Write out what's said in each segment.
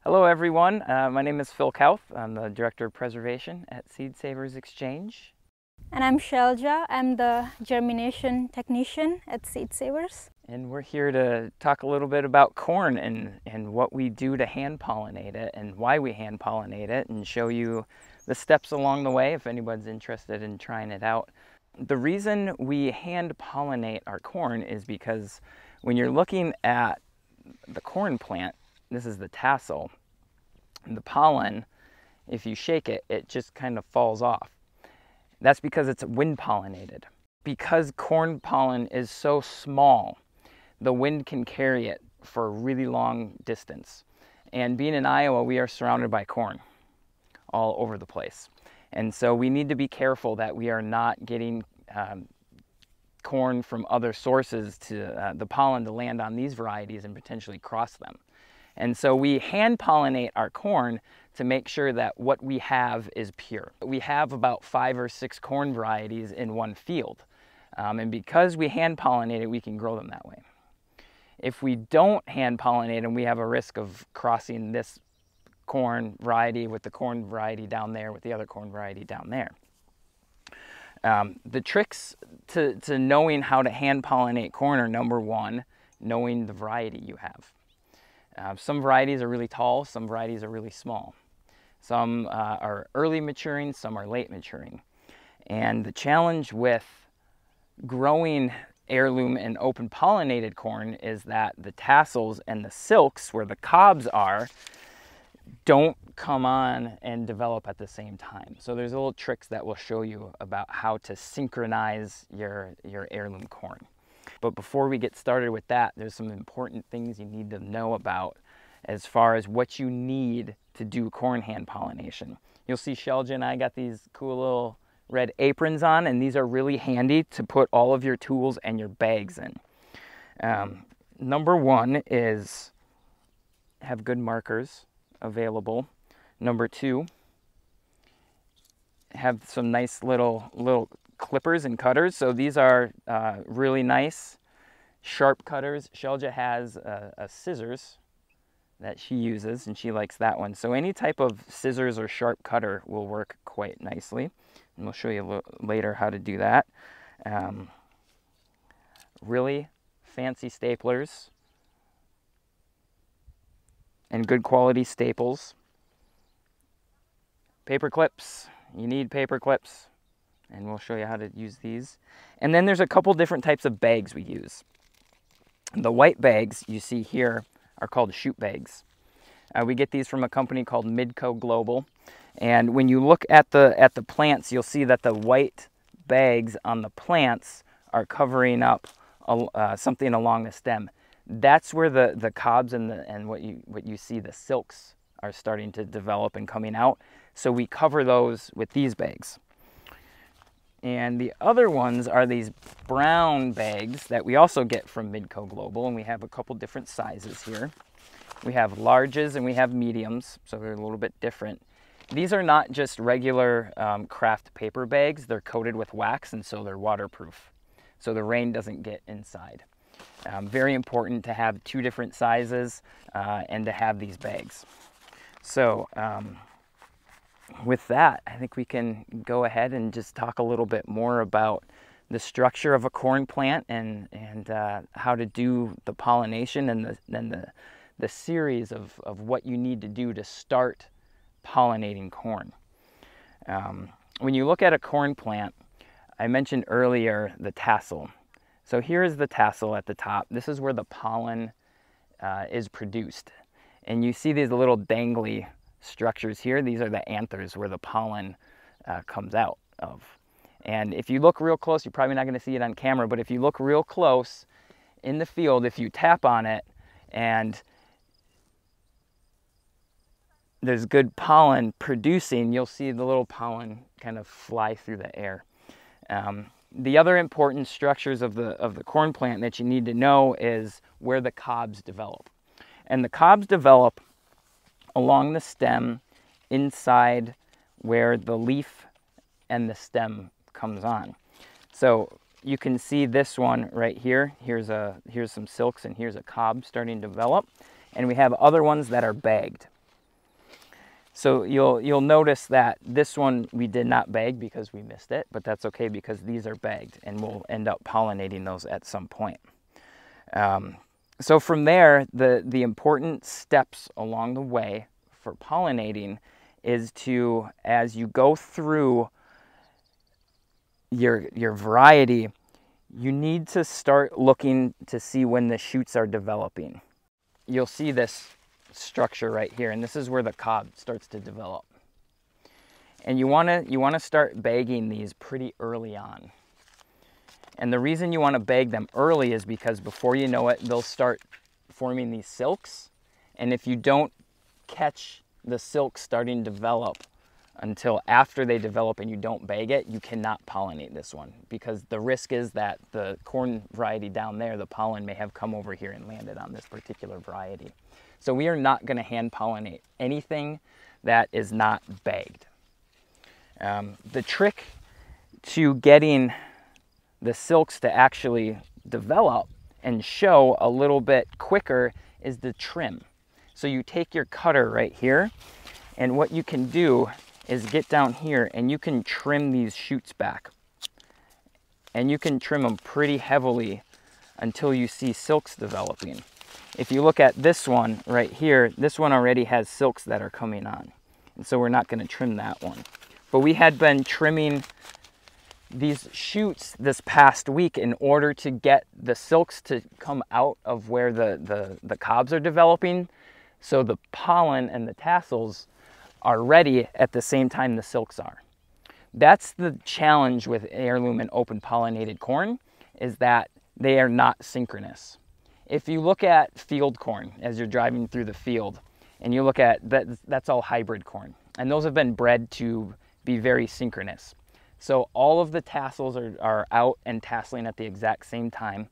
Hello everyone, my name is Phil Kauth. I'm the Director of Preservation at Seed Savers Exchange. And I'm Shelja. I'm the germination technician at Seed Savers. And we're here to talk a little bit about corn and what we do to hand pollinate it and why we hand pollinate it, and show you the steps along the way if anyone's interested in trying it out. The reason we hand pollinate our corn is because when you're looking at the corn plant, this is the tassel, and the pollen, if you shake it, it just kind of falls off. That's because it's wind pollinated. Because corn pollen is so small, the wind can carry it for a really long distance. And being in Iowa, we are surrounded by corn all over the place. And so we need to be careful that we are not getting corn from other sources to the pollen to land on these varieties and potentially cross them. And so we hand pollinate our corn to make sure that what we have is pure. We have about 5 or 6 corn varieties in one field. And because we hand pollinate it, we can grow them that way. If we don't hand pollinate them, we have a risk of crossing this corn variety with the corn variety down there with the other corn variety down there. The tricks to knowing how to hand pollinate corn are, number one, knowing the variety you have. Some varieties are really tall, some varieties are really small. Some are early maturing, some are late maturing. And the challenge with growing heirloom and open pollinated corn is that the tassels and the silks, where the cobs are, don't come on and develop at the same time. So there's little tricks that we'll show you about how to synchronize your heirloom corn. But before we get started with that, there's some important things you need to know about as far as what you need to do corn hand pollination. You'll see Shelja and I got these cool little red aprons on, and these are really handy to put all of your tools and your bags in. Number one is have good markers available. Number two, have some nice little clippers and cutters. So these are really nice sharp cutters. Shelja has a scissors that she uses, and she likes that one. So any type of scissors or sharp cutter will work quite nicely, and we'll show you later how to do that. Really fancy staplers and good quality staples. Paper clips, you need paper clips, and we'll show you how to use these. And then there's a couple different types of bags we use. The white bags you see here are called shoot bags. We get these from a company called Midco Global. And when you look at the plants, you'll see that the white bags on the plants are covering up something along the stem. That's where the cobs and what you see, the silks, are starting to develop and coming out. So we cover those with these bags. And the other ones are these brown bags that we also get from Midco Global, and we have a couple different sizes here. We have larges and we have mediums, so they're a little bit different. These are not just regular craft paper bags. They're coated with wax, and so they're waterproof, so the rain doesn't get inside. Very important to have 2 different sizes and to have these bags. So with that, I think we can go ahead and just talk a little bit more about the structure of a corn plant and how to do the pollination and then the series of what you need to do to start pollinating corn. When you look at a corn plant, I mentioned earlier the tassel. So here is the tassel at the top. This is where the pollen is produced. And you see these little dangly structures here. These are the anthers where the pollen comes out of. And if you look real close, you're probably not going to see it on camera, but if you look real close in the field, if you tap on it and there's good pollen producing, you'll see the little pollen kind of fly through the air. The other important structures of the corn plant that you need to know is where the cobs develop. And the cobs develop along the stem, inside where the leaf and the stem comes on. So you can see this one right here. Here's some silks, and here's a cob starting to develop. And we have other ones that are bagged. So you'll notice that this one we did not bag because we missed it, but that's okay because these are bagged and we'll end up pollinating those at some point. So from there, the important steps along the way for pollinating is to, as you go through your variety, you need to start looking to see when the shoots are developing. You'll see this structure right here, and this is where the cob starts to develop. And you want to start bagging these pretty early on. And the reason you want to bag them early is because before you know it, they'll start forming these silks. And if you don't catch the silks starting to develop until after they develop and you don't bag it, you cannot pollinate this one, because the risk is that the corn variety down there, the pollen may have come over here and landed on this particular variety. So we are not going to hand pollinate anything that is not bagged. The trick to getting the silks to actually develop and show a little bit quicker is the trim. So you take your cutter right here, and what you can do is get down here and you can trim these shoots back. And you can trim them pretty heavily until you see silks developing. If you look at this one right here, this one already has silks that are coming on. And so we're not going to trim that one. But we had been trimming these shoots this past week in order to get the silks to come out of where the cobs are developing, so the pollen and the tassels are ready at the same time the silks are. That's the challenge with heirloom and open pollinated corn, is that they are not synchronous. If you look at field corn as you're driving through the field, and you look at that, that's all hybrid corn, and those have been bred to be very synchronous. So all of the tassels are out and tasseling at the exact same time,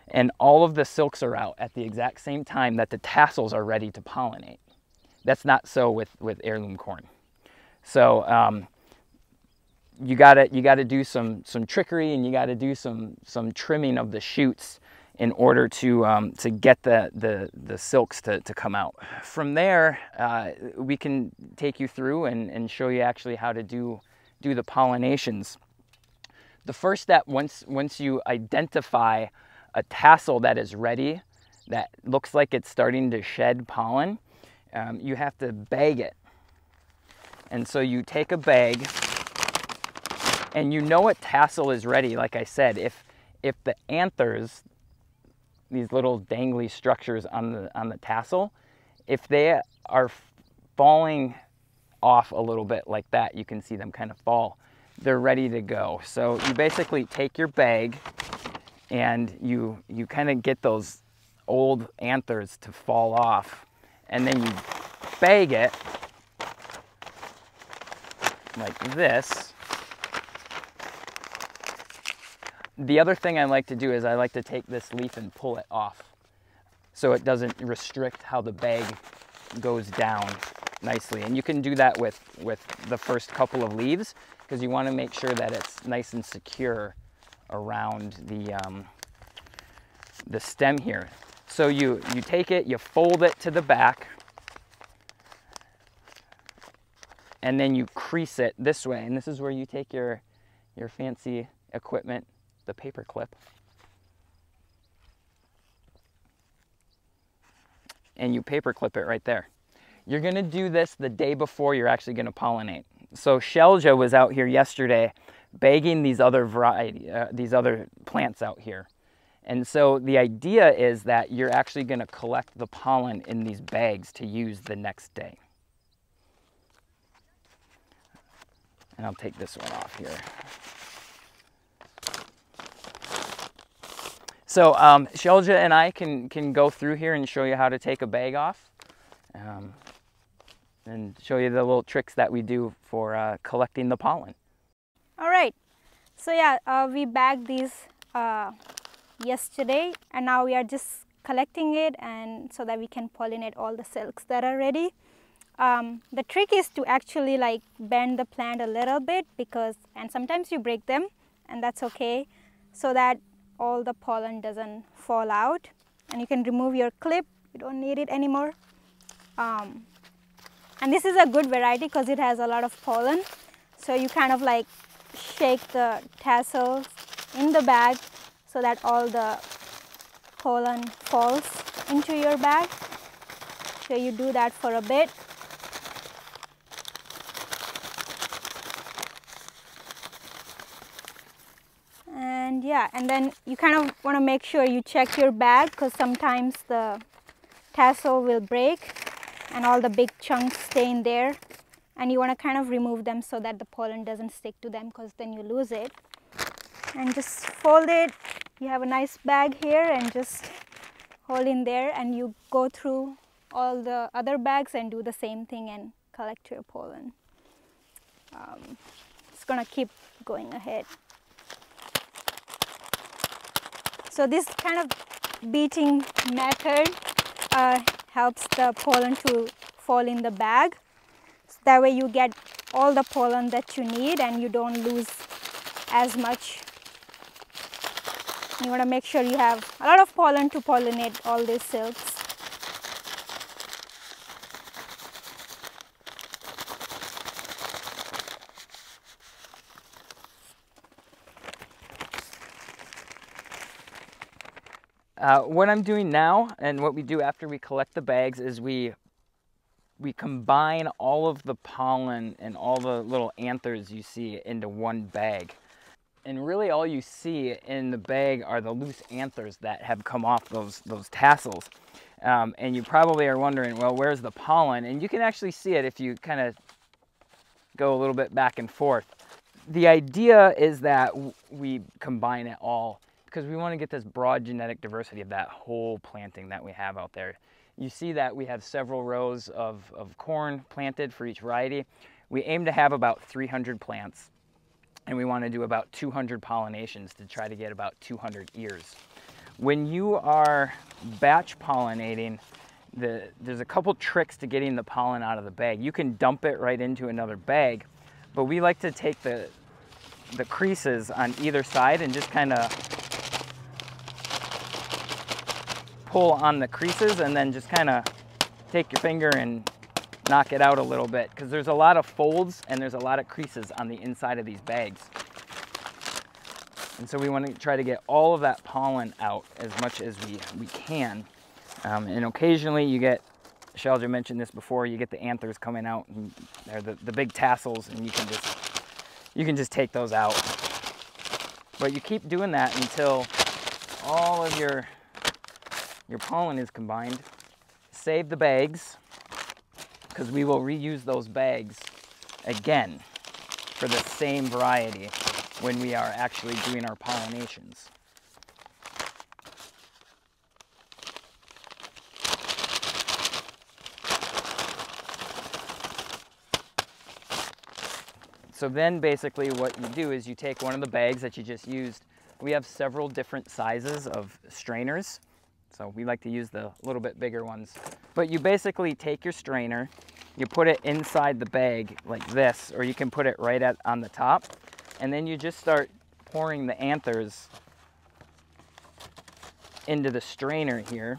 and all of the silks are out at the exact same time that the tassels are ready to pollinate. That's not so with heirloom corn. So you gotta do some trickery, and you gotta do some trimming of the shoots in order to get the silks to come out. From there, we can take you through and show you actually how to do the pollinations. The first step, once you identify a tassel that is ready, that looks like it's starting to shed pollen, you have to bag it. And so you take a bag, and you know a tassel is ready. Like I said, if the anthers, these little dangly structures on the tassel, if they are falling off a little bit like that, you can see them kind of fall, they're ready to go. So you basically take your bag and you kind of get those old anthers to fall off, and then you bag it like this. The other thing I like to do is I like to take this leaf and pull it off so it doesn't restrict how the bag goes down nicely. And you can do that with the first couple of leaves, because you want to make sure that it's nice and secure around the stem here. So you take it, you fold it to the back, and then you crease it this way. And this is where you take your fancy equipment, the paper clip, and you paper clip it right there. You're gonna do this the day before you're actually gonna pollinate. So Shelja was out here yesterday bagging these other plants out here. And so the idea is that you're actually gonna collect the pollen in these bags to use the next day. And I'll take this one off here. So Shelja and I can go through here and show you how to take a bag off, and show you the little tricks that we do for collecting the pollen. All right. So yeah, we bagged these yesterday, and now we are just collecting it, and so that we can pollinate all the silks that are ready. The trick is to actually like bend the plant a little bit, and sometimes you break them, and that's okay, so that all the pollen doesn't fall out. And you can remove your clip, you don't need it anymore. And this is a good variety because it has a lot of pollen. So you kind of like shake the tassels in the bag so that all the pollen falls into your bag. So you do that for a bit. And yeah, and then you kind of want to make sure you check your bag because sometimes the tassel will break and all the big chunks stay in there, and you want to kind of remove them so that the pollen doesn't stick to them because then you lose it. And just fold it. You have a nice bag here and just hold in there, and you go through all the other bags and do the same thing and collect your pollen. It's gonna keep going ahead. So this kind of beating method helps the pollen to fall in the bag. So that way you get all the pollen that you need and you don't lose as much. You want to make sure you have a lot of pollen to pollinate all these silks. What I'm doing now and what we do after we collect the bags is we combine all of the pollen and all the little anthers you see into one bag. And really all you see in the bag are the loose anthers that have come off those tassels. And you probably are wondering, well, where's the pollen? And you can actually see it if you kind of go a little bit back and forth. The idea is that we combine it all because we want to get this broad genetic diversity of that whole planting that we have out there. You see that we have several rows of corn planted for each variety. We aim to have about 300 plants, and we want to do about 200 pollinations to try to get about 200 ears. When you are batch pollinating, there's a couple tricks to getting the pollen out of the bag. You can dump it right into another bag, but we like to take the creases on either side and just kind of pull on the creases and then just kind of take your finger and knock it out a little bit because there's a lot of folds and there's a lot of creases on the inside of these bags. And so we want to try to get all of that pollen out as much as we can. And occasionally you get, Shelja mentioned this before, you get the anthers coming out and they're the big tassels, and you can just take those out. But you keep doing that until all of your pollen is combined. Save the bags because we will reuse those bags again for the same variety when we are actually doing our pollinations. So then basically what you do is you take one of the bags that you just used. We have several different sizes of strainers. So we like to use the little bit bigger ones. But you basically take your strainer, you put it inside the bag like this, or you can put it right on the top, and then you just start pouring the anthers into the strainer here.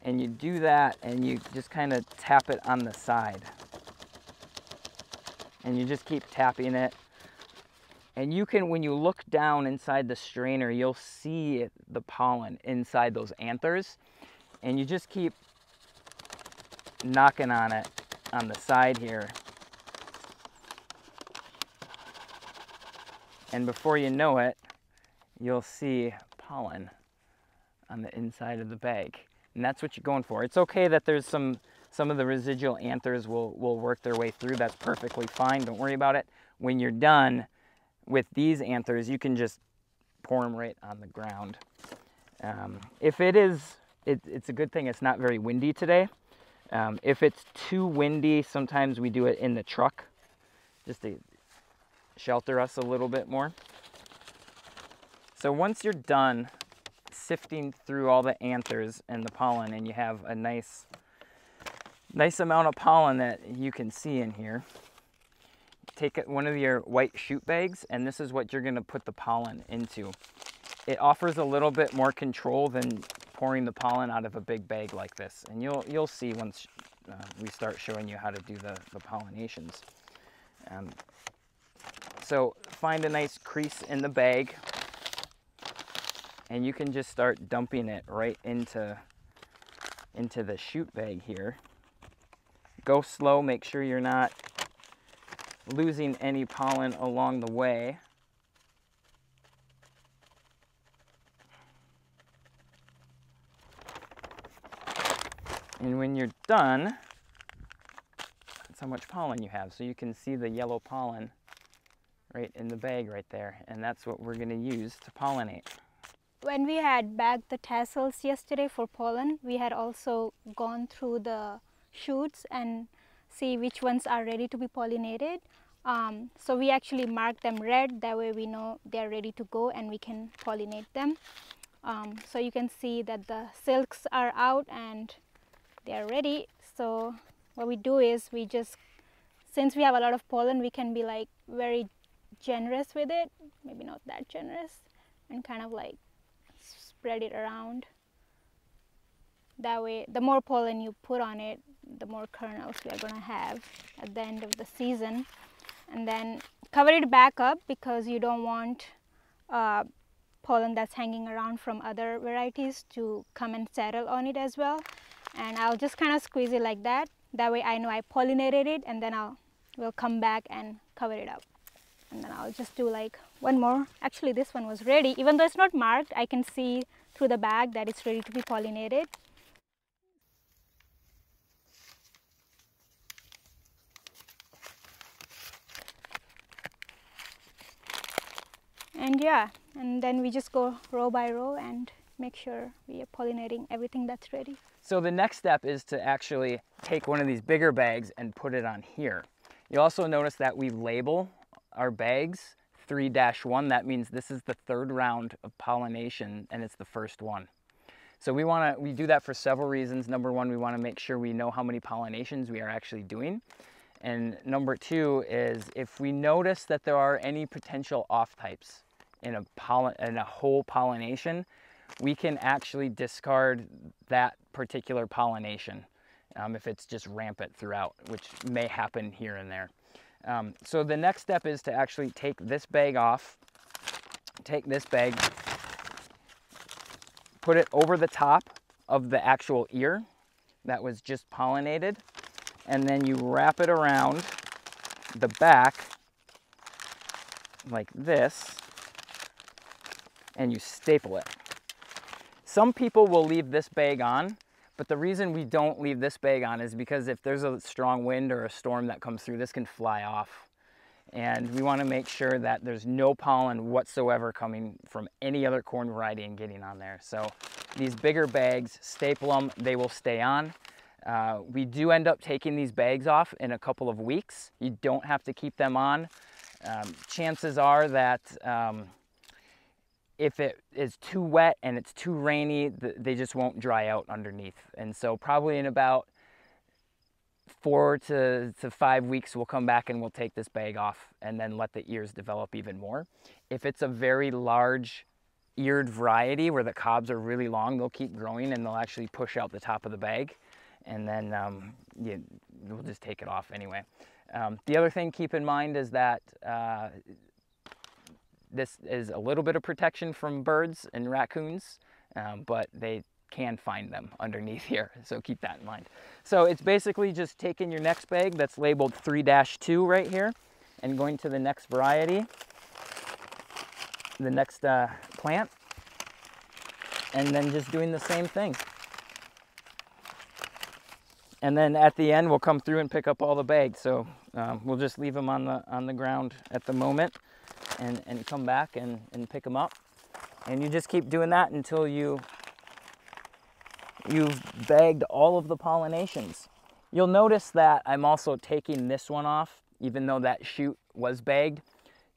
And you do that and you just kind of tap it on the side. And you just keep tapping it. And you can, when you look down inside the strainer, you'll see the pollen inside those anthers. And you just keep knocking on it on the side here. And before you know it, you'll see pollen on the inside of the bag. And that's what you're going for. It's okay that there's some of the residual anthers will work their way through. That's perfectly fine. Don't worry about it. When you're done with these anthers, you can just pour them right on the ground. If it's a good thing it's not very windy today. If it's too windy, sometimes we do it in the truck just to shelter us a little bit more. So once you're done sifting through all the anthers and the pollen, and you have a nice amount of pollen that you can see in here, take one of your white shoot bags, and this is what you're going to put the pollen into. it offers a little bit more control than pouring the pollen out of a big bag like this. And you'll see once we start showing you how to do the pollinations. So find a nice crease in the bag, and you can just start dumping it right into the shoot bag here. Go slow, make sure you're not losing any pollen along the way. And when you're done, that's how much pollen you have. So you can see the yellow pollen right in the bag right there. And that's what we're going to use to pollinate. When we had bagged the tassels yesterday for pollen, we had also gone through the shoots and see which ones are ready to be pollinated. So we actually mark them red, that way we know they're ready to go and we can pollinate them. So you can see that the silks are out and they're ready. So what we do is we just, since we have a lot of pollen, we can be like very generous with it, maybe not that generous, and kind of like spread it around. That way, the more pollen you put on it, the more kernels we are going to have at the end of the season. And then cover it back up because you don't want pollen that's hanging around from other varieties to come and settle on it as well. And I'll just kind of squeeze it like that. That way I know I pollinated it, and then we'll come back and cover it up. And then I'll just do like one more. Actually, this one was ready. Even though it's not marked, I can see through the bag that it's ready to be pollinated. And yeah, and then we just go row by row and make sure we are pollinating everything that's ready. So the next step is to actually take one of these bigger bags and put it on here. You also notice that we label our bags 3-1. That means this is the third round of pollination and it's the first one. So we do that for several reasons. Number one, we want to make sure we know how many pollinations we are actually doing. And number two is if we notice that there are any potential off types in a whole pollination, we can actually discard that particular pollination if it's just rampant throughout, which may happen here and there. So the next step is to actually take this bag off, take this bag, put it over the top of the actual ear that was just pollinated, and then you wrap it around the back like this, and you staple it. Some people will leave this bag on, but the reason we don't leave this bag on is because if there's a strong wind or a storm that comes through, this can fly off. And we want to make sure that there's no pollen whatsoever coming from any other corn variety and getting on there. So these bigger bags, staple them, they will stay on. We do end up taking these bags off in a couple of weeks. You don't have to keep them on. Chances are that if it is too wet and it's too rainy, they just won't dry out underneath. And so probably in about 4 to 5 weeks, we'll come back and we'll take this bag off and then let the ears develop even more. If it's a very large eared variety where the cobs are really long, they'll keep growing and they'll actually push out the top of the bag. And then we'll just take it off anyway. The other thing keep in mind is that this is a little bit of protection from birds and raccoons, but they can find them underneath here, so keep that in mind. So it's basically just taking your next bag that's labeled 3-2 right here and going to the next variety, the next plant, and then just doing the same thing. And then at the end, we'll come through and pick up all the bags. So we'll just leave them on the ground at the moment and come back and pick them up. And you just keep doing that until you've bagged all of the pollinations. You'll notice that I'm also taking this one off, even though that shoot was bagged.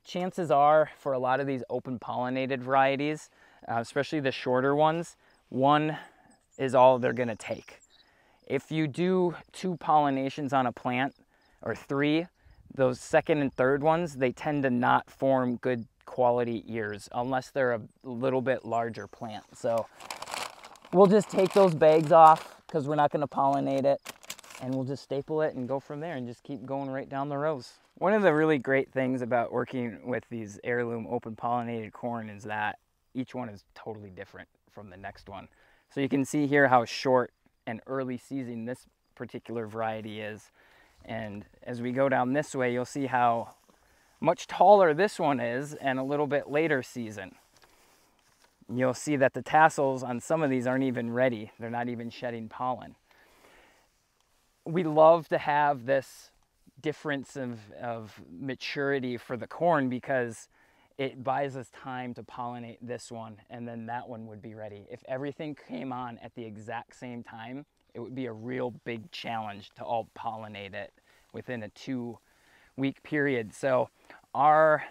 Chances are, for a lot of these open pollinated varieties, especially the shorter ones, one is all they're gonna take. If you do 2 pollinations on a plant, or 3, those second and third ones, they tend to not form good quality ears unless they're a little bit larger plant. So we'll just take those bags off because we're not going to pollinate it, and we'll just staple it and go from there and just keep going right down the rows. One of the really great things about working with these heirloom open pollinated corn is that each one is totally different from the next one. So you can see here how short and early season this particular variety is. And as we go down this way, you'll see how much taller this one is and a little bit later season. You'll see that the tassels on some of these aren't even ready. They're not even shedding pollen. We love to have this difference of maturity for the corn because it buys us time to pollinate this one, and then that one would be ready. If everything came on at the exact same time, it would be a real big challenge to all pollinate it within a 2-week period. So our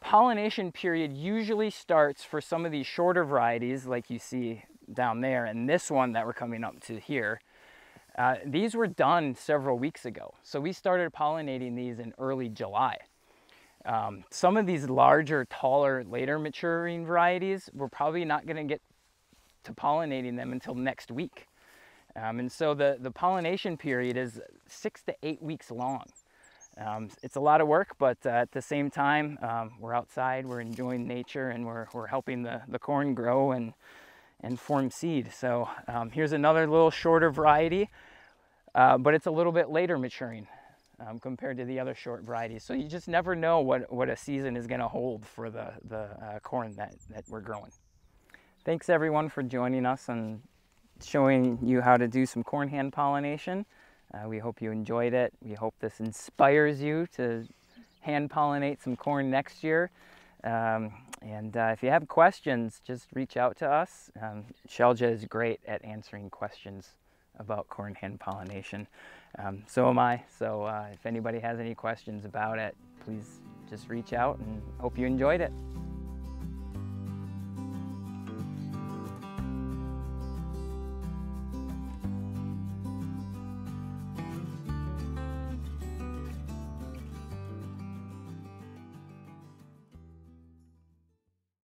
pollination period usually starts for some of these shorter varieties like you see down there, and this one that we're coming up to here. These were done several weeks ago. So we started pollinating these in early July. Some of these larger, taller, later maturing varieties, we're probably not going to get to pollinating them until next week. And so the pollination period is 6 to 8 weeks long. It's a lot of work, but at the same time, we're outside, we're enjoying nature, and we're helping the corn grow and form seed. So here's another little shorter variety, but it's a little bit later maturing. Compared to the other short varieties. So you just never know what a season is going to hold for the corn that we're growing. Thanks everyone for joining us and showing you how to do some corn hand pollination. We hope you enjoyed it. We hope this inspires you to hand pollinate some corn next year. If you have questions, just reach out to us. Shelja is great at answering questions about corn hand pollination. So am I. So if anybody has any questions about it, please just reach out, and hope you enjoyed it.